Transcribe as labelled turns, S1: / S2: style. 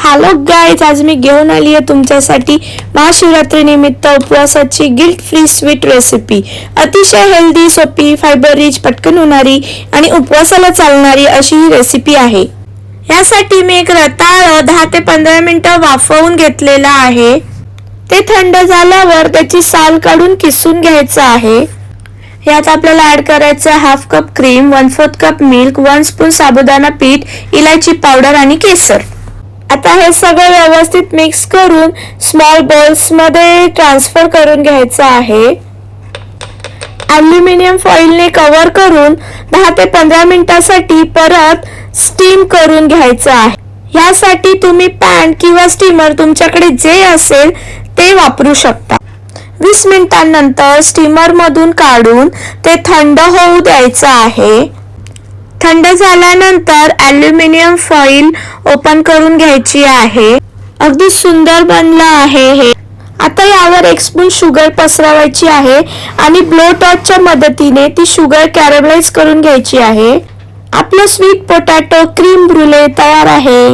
S1: Hello guys, आज मी घेऊन आली आहे तुमच्यासाठी महाशिवरात्री निमित्त उपवासाची गिल्ट फ्री स्वीट रेसिपी। अतिशय हेल्दी, सोपी, फायबर रिच, पटकन होणारी आणि उपवासाला चालणारी अशी ही रेसिपी आहे। यासाठी मी एक रताळ 10 ते 15 मिनिटं वाफवून घेतलेला आहे। ते थंड झाल्यावर त्याची साल काढून किसून घ्यायचं आहे। यात आपल्याला ऍड करायचं half cup cream, 1/4 cup milk, 1 spoon साबुदाणा पीठ, इलायची पावडर आणि केसर। आता हे सगळं व्यवस्थित मिक्स करून स्मॉल बॉल्स मध्ये ट्रान्सफर करून घ्यायचं आहे। ॲल्युमिनियम फॉइलने कव्हर करून 10 ते 15 मिनिटांसाठी परत स्टीम करून घ्यायचं आहे। यासाठी तुम्ही पॅन किंवा स्टीमर तुमच्याकडे जे असेल ते वापरू शकता। 20 मिनिटांनंतर स्टीमर मधून काढून ते थंड होऊ द्यायचं आहे। थंड झाल्यानंतर ॲल्युमिनियम फॉइल ओपन करून घ्यायची आहे। अगदी सुंदर बनलं आहे हे। आता यावर 1 स्पून शुगर पसरवायची आहे आणि ब्लो टॉर्चच्या मदतीने ती शुगर कॅरमलाइज करून घ्यायची आहे। आपलं स्वीट पोटॅटो क्रीम ब्रुले तयार आहे।